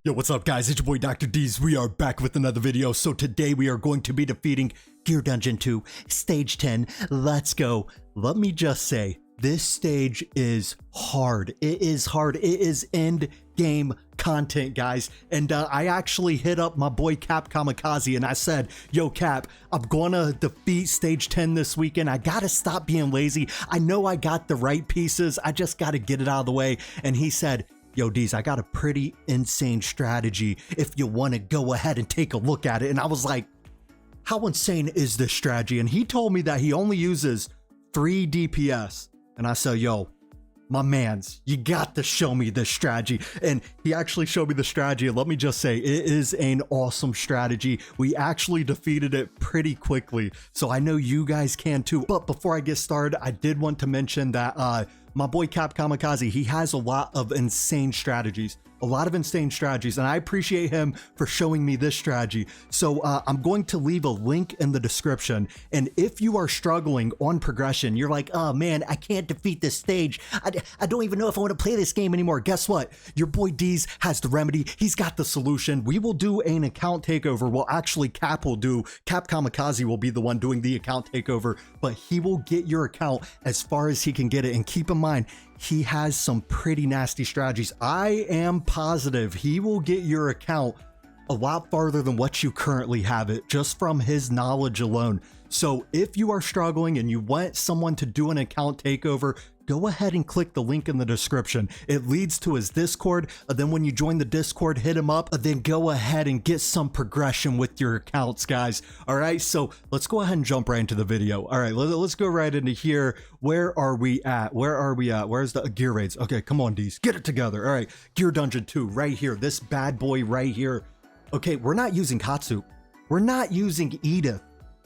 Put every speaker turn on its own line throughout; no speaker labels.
Yo, what's up guys? It's your boy Dr. D's. We are back with another video. So today we are going to be defeating Gear Dungeon 2, Stage 10. Let's go. Let me just say, this stage is hard. It is hard. It is end game content, guys. And I actually hit up my boy Cap Kamikaze and I said, yo Cap, I'm gonna defeat Stage 10 this weekend. I gotta stop being lazy. I know I got the right pieces. I just gotta get it out of the way. And he said, yo, D's, I got a pretty insane strategy if you want to go ahead and take a look at it. And I was like, how insane is this strategy? And he told me that he only uses 3 DPS. And I said, yo, my mans, you got to show me this strategy. And he actually showed me the strategy. And let me just say, it is an awesome strategy. We actually defeated it pretty quickly. So I know you guys can too. But before I get started, I did want to mention that my boy Cap Kamikaze, he has a lot of insane strategies. And I appreciate him for showing me this strategy. So I'm going to leave a link in the description. And if you are struggling on progression, you're like, oh man, I can't defeat this stage. I don't even know if I want to play this game anymore. Guess what? Your boy D's has the remedy. He's got the solution. We will do an account takeover. Well, actually Cap Kamikaze will be the one doing the account takeover, but he will get your account as far as he can get it. And keep in mind, he has some pretty nasty strategies. I am positive he will get your account a lot farther than what you currently have it, just from his knowledge alone. So if you are struggling and you want someone to do an account takeover, go ahead and click the link in the description. It leads to his Discord. Then when you join the Discord, hit him up, then go ahead and get some progression with your accounts, guys. All right, so let's go ahead and jump right into the video. All right, let's go right into here. Where are we at? Where's the gear raids? Okay, come on, D's, get it together. All right, Gear Dungeon 2 right here, this bad boy right here. Okay, we're not using Katsu. We're not using Edith.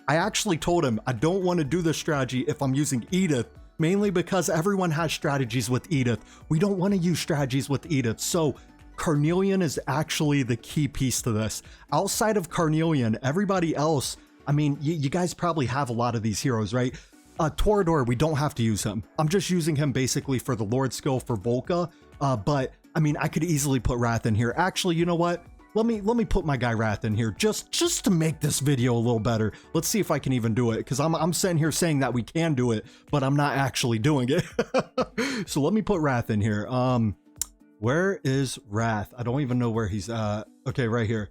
I actually told him I don't want to do this strategy if I'm using Edith, mainly because everyone has strategies with Edith. We don't want to use strategies with Edith. So Carnelian is actually the key piece to this. Outside of Carnelian, everybody else, I mean, you guys probably have a lot of these heroes, right? Torador, we don't have to use him. I'm just using him basically for the Lord skill for Volca. But I mean, I could easily put Wrath in here. Actually, you know what? Let me put my guy Wrath in here just to make this video a little better. Let's see if I can even do it, because I'm sitting here saying that we can do it, but I'm not actually doing it. So let me put Wrath in here. Where is Wrath? I don't even know where he's okay, right here.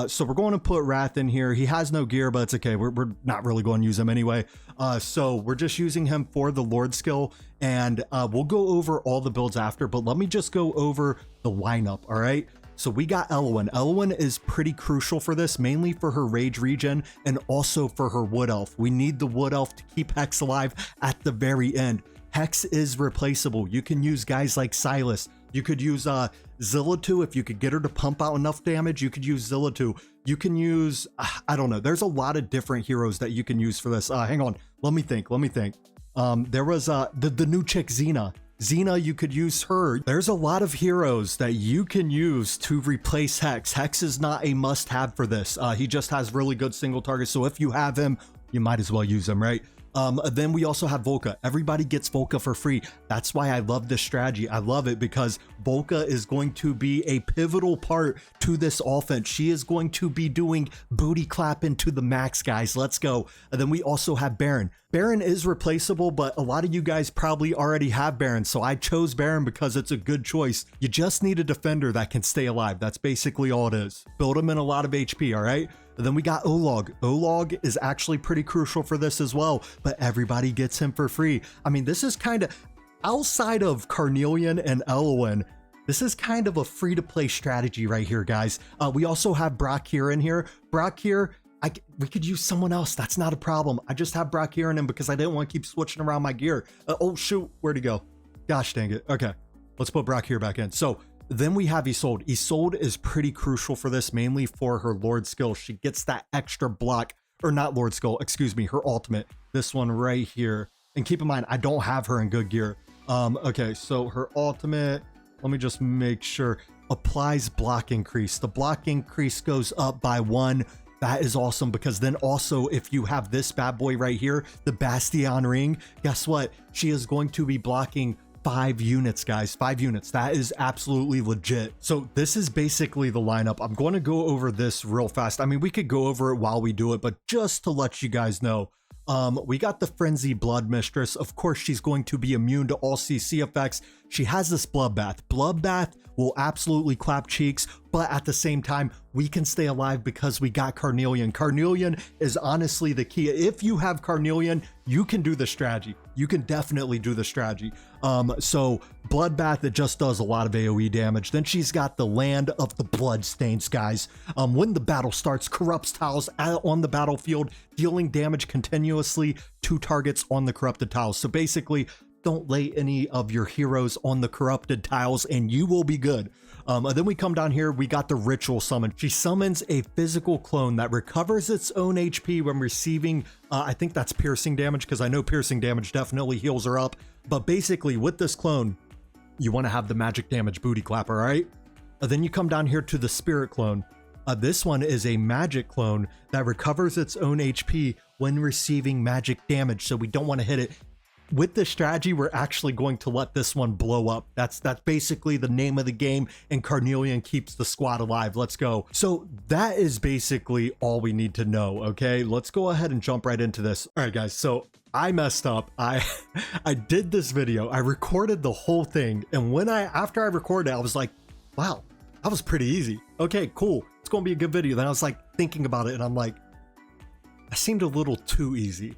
So we're going to put Wrath in here. He has no gear, but it's okay. We're not really going to use him anyway. So we're just using him for the Lord skill, and we'll go over all the builds after, but let me just go over the lineup, all right? So we got Elwyn. Elwyn is pretty crucial for this, mainly for her rage regen and also for her wood elf. We need the wood elf to keep Hex alive at the very end. Hex is replaceable. You can use guys like Silas. You could use Zillatu if you could get her to pump out enough damage. You could use Zillatu. You can use, I don't know. There's a lot of different heroes that you can use for this. Hang on. Let me think. There was the new chick, Xena. Xena, you could use her. There's a lot of heroes that you can use to replace Hex. Hex is not a must-have for this. He just has really good single targets. So if you have him, you might as well use him, right? Then we also have Volca. Everybody gets Volca for free. That's why I love this strategy. I love it because Volca is going to be a pivotal part to this offense. She is going to be doing booty clapping to the max, guys. Let's go. And then we also have Baron. Baron is replaceable, but a lot of you guys probably already have Baron, so I chose Baron because it's a good choice. You just need a defender that can stay alive. That's basically all it is. Build him in a lot of HP, all right? And then we got Olog. Olog is actually pretty crucial for this as well, but everybody gets him for free. I mean, this is kind of, outside of Carnelian and Elwyn, this is kind of a free-to-play strategy right here, guys. We also have Brock here in here. Brock here, we could use someone else. That's not a problem. I just have Brock here in him because I didn't want to keep switching around my gear. Oh, shoot. Where'd he go? Gosh dang it. Okay, let's put Brock here back in. So then we have Isolde. Isolde is pretty crucial for this, mainly for her Lord skill. She gets that extra block, or not Lord skill, excuse me, her ultimate. This one right here. And keep in mind, I don't have her in good gear. Okay, so her ultimate, let me just make sure, applies block increase. The block increase goes up by 1. That is awesome, because then also if you have this bad boy right here, the Bastion ring, guess what? She is going to be blocking 5 units, guys. 5 units. That is absolutely legit. So this is basically the lineup. I'm going to go over this real fast. I mean, we could go over it while we do it, but just to let you guys know, we got the Frenzy Blood Mistress. Of course, she's going to be immune to all CC effects. She has this Bloodbath. Bloodbath will absolutely clap cheeks, but at the same time, we can stay alive because we got Carnelian. Carnelian is honestly the key. If you have Carnelian, you can do the strategy. You can definitely do the strategy. So Bloodbath, it just does a lot of AoE damage. Then she's got the Land of the Bloodstains, guys. When the battle starts, corrupts tiles on the battlefield, dealing damage continuously to targets on the corrupted tiles. So basically, don't lay any of your heroes on the corrupted tiles and you will be good. And then we come down here, we got the Ritual Summon. She summons a physical clone that recovers its own HP when receiving, I think that's piercing damage, because I know piercing damage definitely heals her up. But basically with this clone, you want to have the magic damage booty clapper, all right? Then you come down here to the Spirit Clone. This one is a magic clone that recovers its own HP when receiving magic damage, so we don't want to hit it. With this strategy, we're actually going to let this one blow up. That's basically the name of the game, and Carnelian keeps the squad alive. Let's go. So that is basically all we need to know, okay? Let's go ahead and jump right into this. All right, guys, so I messed up. I did this video. I recorded the whole thing, and after I recorded it, I was like, wow, that was pretty easy. Okay, cool. It's going to be a good video. Then I was like thinking about it, and I'm like, that seemed a little too easy.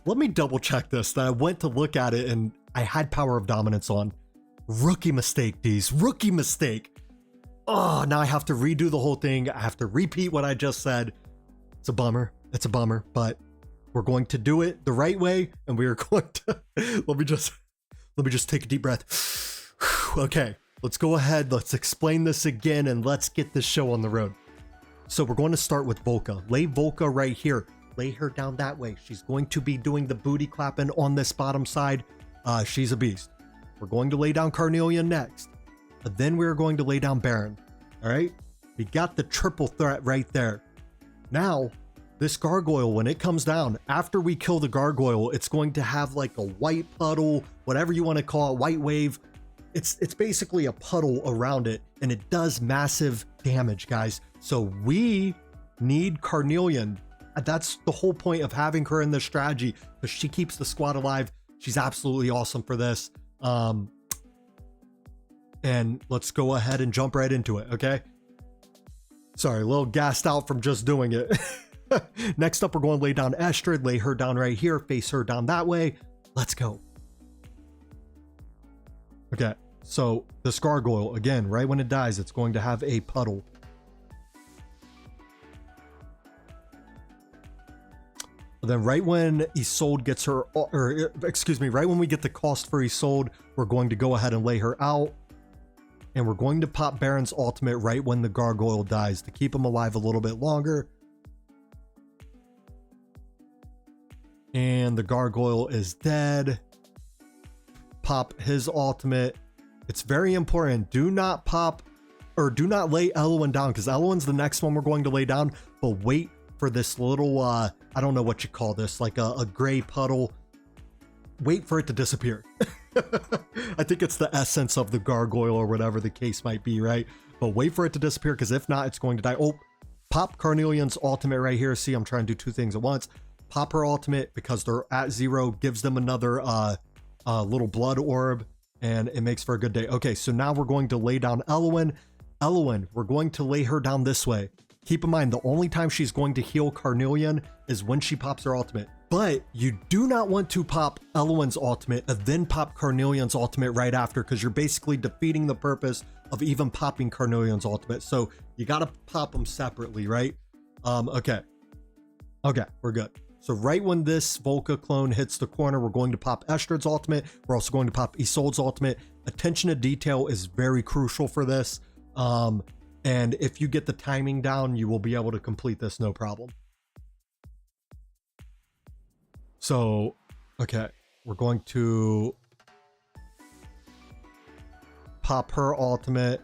Let me double check this. That I went to look at it and I had Power of Dominance on. Rookie mistake, D's. Rookie mistake. Oh, now I have to redo the whole thing. I have to repeat what I just said. It's a bummer. It's a bummer, but we're going to do it the right way, and we are going to let me just take a deep breath. Okay, let's go ahead. Let's explain this again and let's get this show on the road. So we're going to start with Volca. Lay Volca right here. Lay her down that way. She's going to be doing the booty clapping on this bottom side. She's a beast. We're going to lay down Carnelian next. But then we're going to lay down Baron. All right? We got the triple threat right there. Now, this gargoyle, when it comes down, after we kill the gargoyle, it's going to have like a white puddle, whatever you want to call it, white wave. It's basically a puddle around it, and it does massive damage, guys. So we need Carnelian. That's the whole point of having her in this strategy, because she keeps the squad alive. She's absolutely awesome for this. And let's go ahead and jump right into it, okay? Sorry, a little gassed out from just doing it. Next up, we're going to lay down Estrid, lay her down right here, face her down that way. Let's go. Okay, so this gargoyle, again, right when it dies, it's going to have a puddle. Then right when Isolde gets her, or excuse me, right when we get the cost for Isolde, we're going to go ahead and lay her out. And we're going to pop Baron's ultimate right when the gargoyle dies to keep him alive a little bit longer. And the gargoyle is dead. Pop his ultimate. It's very important. Do not pop, or do not lay Elowen down, because Elowen's the next one we're going to lay down. But wait for this little, I don't know what you call this, like a gray puddle. Wait for it to disappear. I think it's the essence of the gargoyle or whatever the case might be, right? But wait for it to disappear, because if not, it's going to die. Oh, pop Carnelian's ultimate right here. See, I'm trying to do two things at once. Pop her ultimate because they're at 0, gives them another little blood orb, and it makes for a good day. Okay, so now we're going to lay down Elowen. Elowen, we're going to lay her down this way. Keep in mind, the only time she's going to heal Carnelian is when she pops her ultimate. But you do not want to pop Elowen's ultimate and then pop Carnelian's ultimate right after, because you're basically defeating the purpose of even popping Carnelian's ultimate. So you got to pop them separately, right? Okay, we're good. So right when this Volca clone hits the corner, we're going to pop Estrid's ultimate. We're also going to pop Isolde's ultimate. Attention to detail is very crucial for this. And if you get the timing down, you will be able to complete this no problem. So, okay, we're going to pop her ultimate,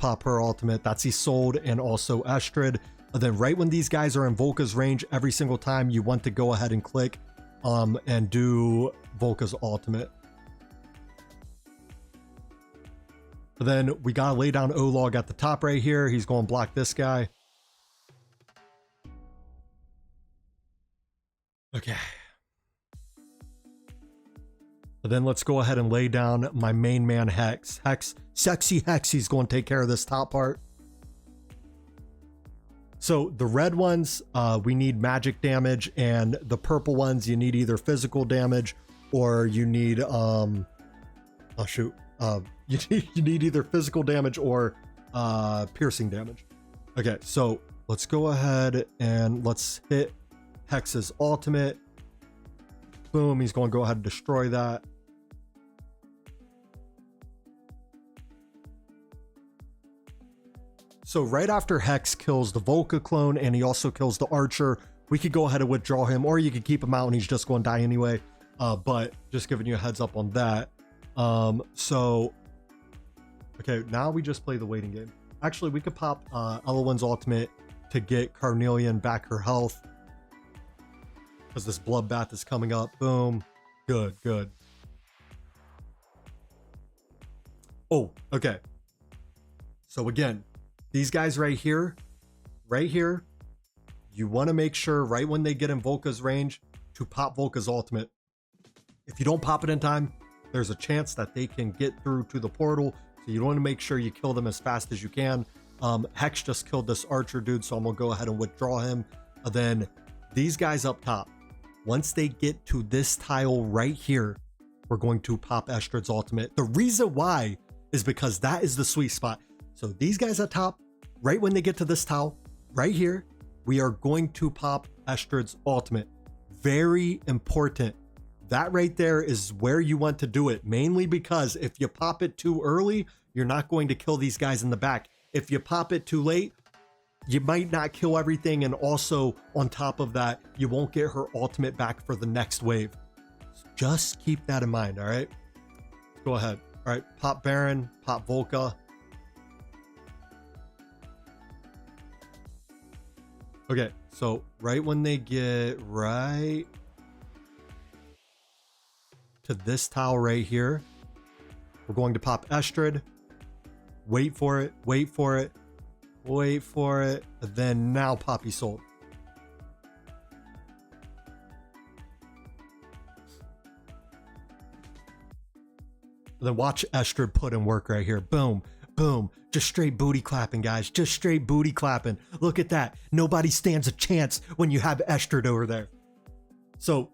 that's Isolde and also Estrid. And then right when these guys are in Volca's range, every single time you want to go ahead and click and do Volca's ultimate. Then we gotta lay down Olog at the top right here. He's going to block this guy. Okay. Then let's go ahead and lay down my main man Hex. Sexy Hex, he's going to take care of this top part. So the red ones, we need magic damage, and the purple ones, you need either physical damage or you need, oh shoot, you need either physical damage or piercing damage. Okay, so let's go ahead and let's hit Hex's ultimate. Boom, he's going to go ahead and destroy that. So right after Hex kills the Volca clone and he also kills the Archer, we could go ahead and withdraw him, or you could keep him out and he's just going to die anyway. But just giving you a heads up on that. So, okay, now we just play the waiting game. Actually, we could pop Elowen's ultimate to get Carnelian back her health, because this bloodbath is coming up. Boom. Good, good. Oh, okay. So again, these guys right here, you want to make sure right when they get in Volca's range to pop Volca's ultimate. If you don't pop it in time, there's a chance that they can get through to the portal. So you want to make sure you kill them as fast as you can. Hex just killed this Archer dude, so I'm going to go ahead and withdraw him. And then these guys up top, once they get to this tile right here, we're going to pop Estrid's ultimate. The reason why is because that is the sweet spot. So these guys at top, right when they get to this tile, right here, we are going to pop Estrid's ultimate. Very important. That right there is where you want to do it, mainly because if you pop it too early, you're not going to kill these guys in the back. If you pop it too late, you might not kill everything, and also on top of that, you won't get her ultimate back for the next wave. So just keep that in mind, all right? Go ahead. All right, pop Baron, pop Volca. Okay, so right when they get right to this tile right here, we're going to pop Estrid. Wait for it, wait for it, wait for it, and then now pop Isolde. And then watch Estrid put in work right here. Boom, boom. Just straight booty clapping, guys. Just straight booty clapping. Look at that. Nobody stands a chance when you have Estrid over there. So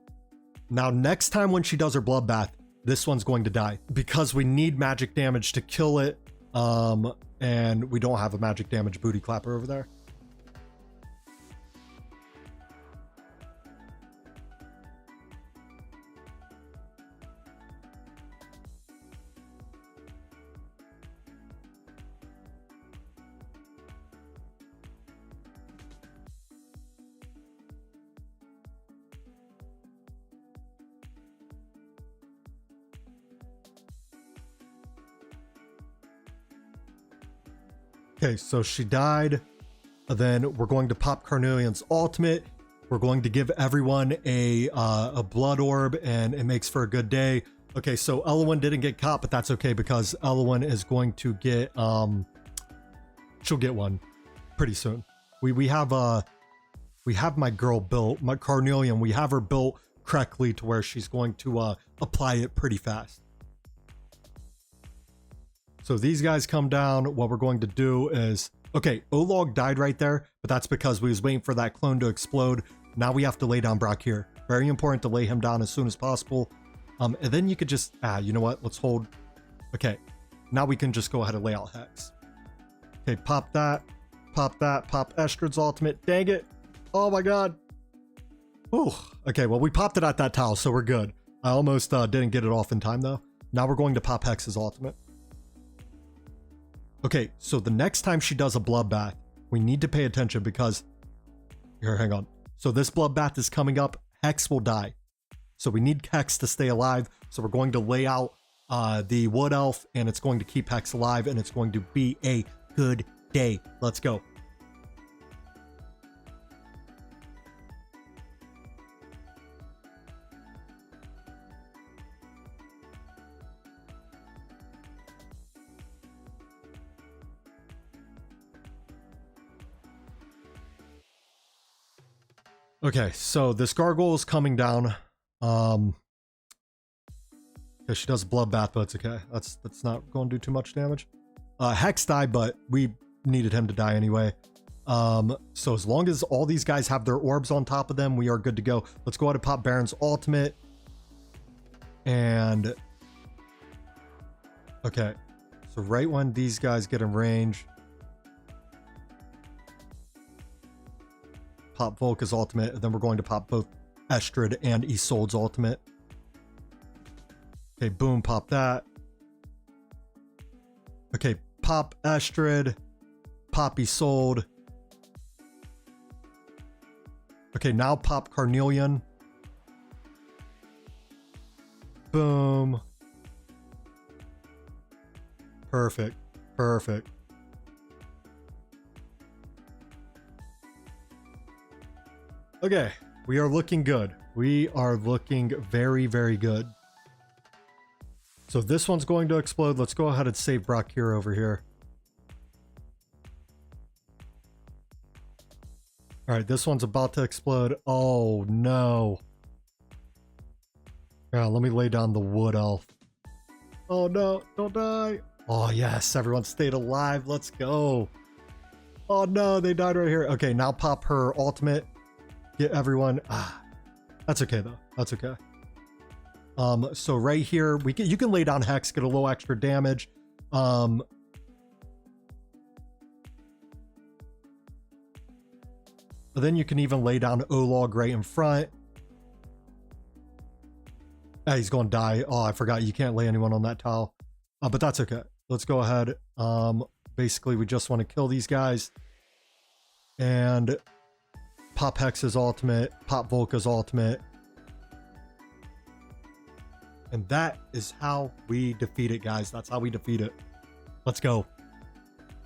now next time when she does her bloodbath, this one's going to die because we need magic damage to kill it. And we don't have a magic damage booty clapper over there. Okay, so she died. Then we're going to pop Carnelian's ultimate. We're going to give everyone a blood orb, and it makes for a good day. Okay, so Elowen didn't get caught, but that's okay because Elowen is going to get she'll get one pretty soon. We have my girl built, my Carnelian. We have her built correctly to where she's going to apply it pretty fast. So these guys come down. What we're going to do is, okay, Olog died right there, but that's because we was waiting for that clone to explode. Now we have to lay down Brock here. Very important to lay him down as soon as possible. And then you could just, you know what? Let's hold. Okay, now we can just go ahead and lay out Hex. Okay, pop that, pop Estrid's ultimate. Dang it. Oh my God. Ooh. Okay, well, we popped it at that tile, so we're good. I almost didn't get it off in time though. Now we're going to pop Hex's ultimate. Okay, so the next time she does a bloodbath, we need to pay attention because, here, hang on. So this bloodbath is coming up, Hex will die. So we need Hex to stay alive. So we're going to lay out the Wood Elf, and it's going to keep Hex alive, and it's going to be a good day. Let's go. Okay, so this gargoyle is coming down. Yeah, she does bloodbath, but it's okay. That's not going to do too much damage. Hex died, but we needed him to die anyway. So as long as all these guys have their orbs on top of them, we are good to go. Let's go ahead and pop Baron's ultimate. And okay, so right when these guys get in range, pop Volka's ultimate, and then we're going to pop both Estrid and Isolde's ultimate. Okay, boom, pop that. Okay, pop Estrid, pop Isolde. Okay, now pop Carnelian. Boom. Perfect. Perfect. Okay, we are looking good. We are looking very, very good. So this one's going to explode. Let's go ahead and save Brock here over here. All right, this one's about to explode. Oh, no. Yeah, let me lay down the wood elf. Oh, no, don't die. Oh, yes, everyone stayed alive. Let's go. Oh, no, they died right here. Okay, now pop her ultimate. Get everyone. That's okay, though. That's okay. So right here, you can lay down Hex, get a little extra damage. Then you can even lay down Olog right in front. He's going to die. Oh, I forgot you can't lay anyone on that tile. But that's okay. Let's go ahead. Basically, we just want to kill these guys. And pop Hex's ultimate. Pop Volka's ultimate. And that is how we defeat it, guys. That's how we defeat it. Let's go.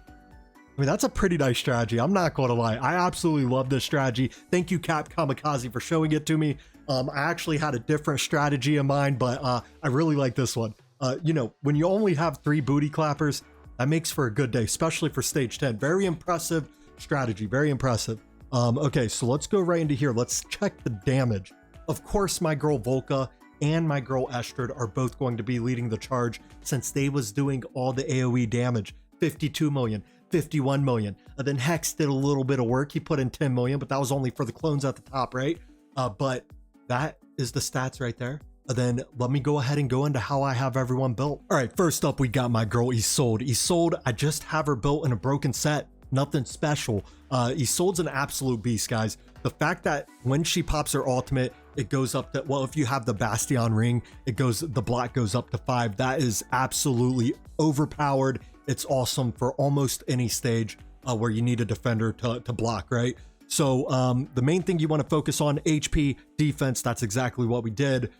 I mean, that's a pretty nice strategy. I'm not going to lie. I absolutely love this strategy. Thank you, Cap Kamikaze, for showing it to me. I actually had a different strategy in mind, but I really like this one. You know, when you only have 3 booty clappers, that makes for a good day, especially for stage 10. Very impressive strategy. Very impressive. Okay, so let's go right into here. Let's check the damage. Of course, my girl Volka and my girl Estrid are both going to be leading the charge since they was doing all the AoE damage. 52 million, 51 million. And then Hex did a little bit of work. He put in 10 million, but that was only for the clones at the top, right? But that is the stats right there. And then let me go ahead and go into how I have everyone built. All right, first up, we got my girl Isolde. Isolde, I just have her built in a broken set. Nothing special. Isolde's an absolute beast, guys. The fact that when she pops her ultimate, it goes up to, well, if you have the Bastion ring, the block goes up to 5. That is absolutely overpowered. It's awesome for almost any stage where you need a defender to block, right? So the main thing you want to focus on, HP, defense, that's exactly what we did.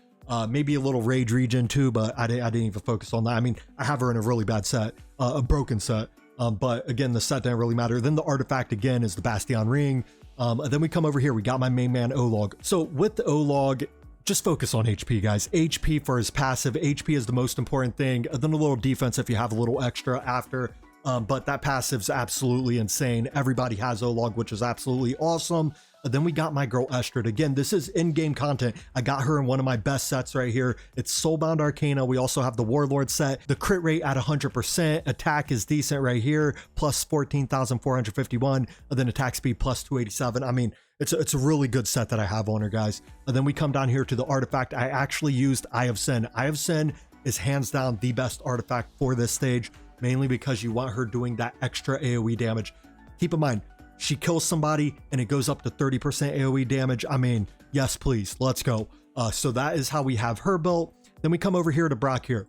Maybe a little rage regen too, but I didn't even focus on that. I mean, I have her in a really bad set, a broken set. But again, the set didn't really matter. Then the artifact again is the Bastion ring. And then we come over here, we got my main man Olog. So with the Olog, just focus on HP, guys. HP for his passive. HP is the most important thing. And then a little defense if you have a little extra after. But that passive's absolutely insane. Everybody has Olog, which is absolutely awesome. Then we got my girl Estrid. Again, this is in-game content. I got her in one of my best sets right here. It's Soulbound Arcana. We also have the Warlord set. The crit rate at 100%. Attack is decent right here. Plus 14,451. And then attack speed plus 287. I mean, it's a really good set that I have on her, guys. And then we come down here to the artifact. I actually used Eye of Sin. Eye of Sin is hands down the best artifact for this stage, mainly because you want her doing that extra AoE damage. Keep in mind, she kills somebody and it goes up to 30% AoE damage. I mean, yes, please, let's go. So that is how we have her built. Then we come over here to Brock here.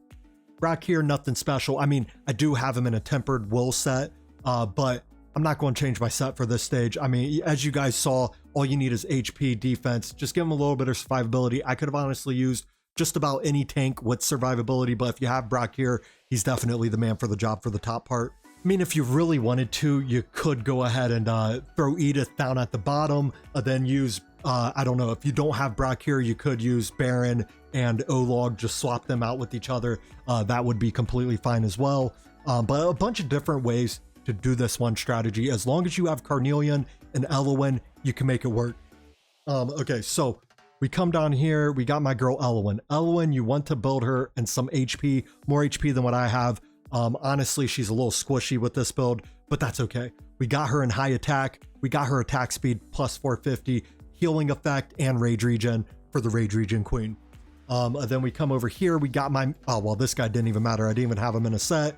Brock here, nothing special. I mean, I do have him in a tempered will set, but I'm not going to change my set for this stage. I mean, as you guys saw, all you need is HP, defense. Just give him a little bit of survivability. I could have honestly used just about any tank with survivability, but if you have Brock here, he's definitely the man for the job for the top part. I mean, if you really wanted to, you could go ahead and throw Edith down at the bottom, then use, I don't know, if you don't have Brock here, you could use Baron and Olog, just swap them out with each other. That would be completely fine as well. But a bunch of different ways to do this one strategy. As long as you have Carnelian and Elowen, you can make it work. Okay, so we come down here. We got my girl Elwyn. Elwyn, you want to build her in some HP, more HP than what I have. Honestly, she's a little squishy with this build, but that's okay. We got her in high attack. We got her attack speed plus 450, healing effect, and rage regen for the rage regen queen. Then we come over here. We got my, oh, well, this guy didn't even matter. I didn't even have him in a set.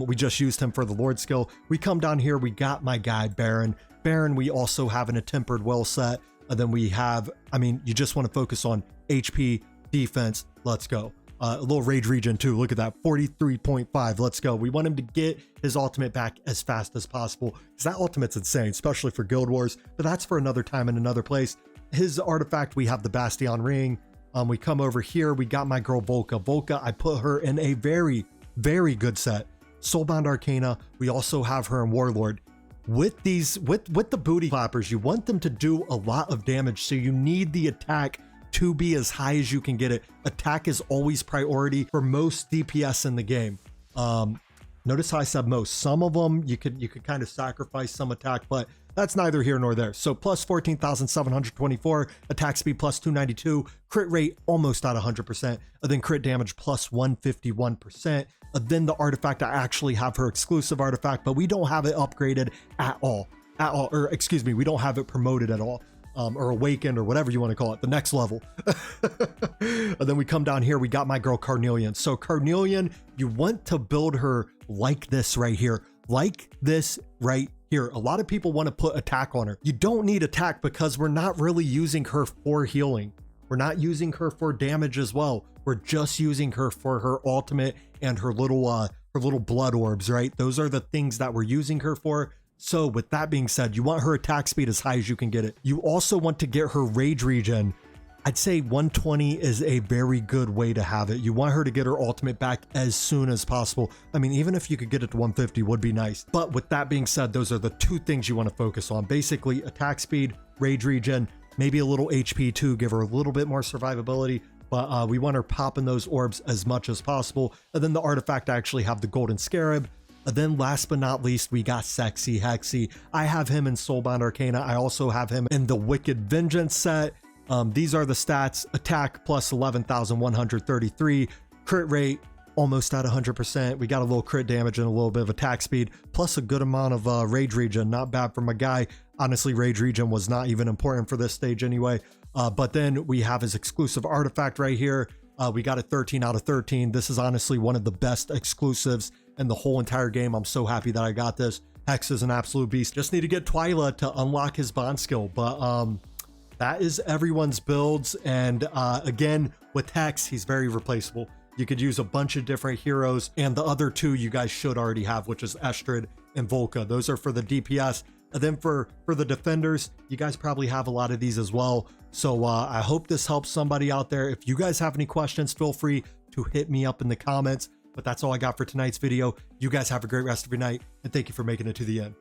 We just used him for the Lord skill. We come down here. We got my guy Baron. Baron, we also have in a tempered well set. And then we have, I mean, you just want to focus on HP, defense. Let's go. A little rage regen too. Look at that, 43.5. Let's go. We want him to get his ultimate back as fast as possible because that ultimate's insane, especially for Guild Wars. But that's for another time in another place. His artifact, we have the Bastion ring. We come over here. We got my girl Volca. Volca, I put her in a very, very good set. Soulbound Arcana. We also have her in Warlord. With these, with the booty clappers, you want them to do a lot of damage, so you need the attack to be as high as you can get it. Attack is always priority for most DPS in the game. Notice how I said most. Some of them you could kind of sacrifice some attack, but that's neither here nor there. So plus 14,724, attack speed plus 292, crit rate almost at 100%, and then crit damage plus 151%. And then the artifact, I actually have her exclusive artifact, but we don't have it upgraded at all, or excuse me, we don't have it promoted at all. Or awakened, or whatever you want to call it, the next level. And then we come down here, we got my girl Carnelian. So Carnelian, you want to build her like this right here, like this right here. A lot of people want to put attack on her. You don't need attack because we're not really using her for healing. We're not using her for damage as well. We're just using her for her ultimate and her little blood orbs, right? Those are the things that we're using her for. So with that being said, you want her attack speed as high as you can get it. You also want to get her rage regen. I'd say 120 is a very good way to have it. You want her to get her ultimate back as soon as possible. I mean, even if you could get it to 150 would be nice. But with that being said, those are the two things you want to focus on. Basically attack speed, rage regen, maybe a little HP too, give her a little bit more survivability. But we want her popping those orbs as much as possible. And then the artifact, I actually have the golden scarab. And then last but not least, we got Sexy Hexy. I have him in Soulbound Arcana. I also have him in the Wicked Vengeance set. These are the stats: attack plus 11,133, crit rate almost at 100%. We got a little crit damage and a little bit of attack speed, plus a good amount of rage regen. Not bad for my guy. Honestly, rage regen was not even important for this stage anyway. But then we have his exclusive artifact right here. We got a 13 out of 13. This is honestly one of the best exclusives in the whole entire game. I'm so happy that I got this. Hex is an absolute beast. Just need to get Twyla to unlock his bond skill. But that is everyone's builds. And again, with Hex, he's very replaceable. You could use a bunch of different heroes, and the other two you guys should already have, which is Estrid and Volca. Those are for the DPS. And then for the defenders, you guys probably have a lot of these as well. So I hope this helps somebody out there. If you guys have any questions, feel free to hit me up in the comments. But that's all I got for tonight's video. You guys have a great rest of your night, and thank you for making it to the end.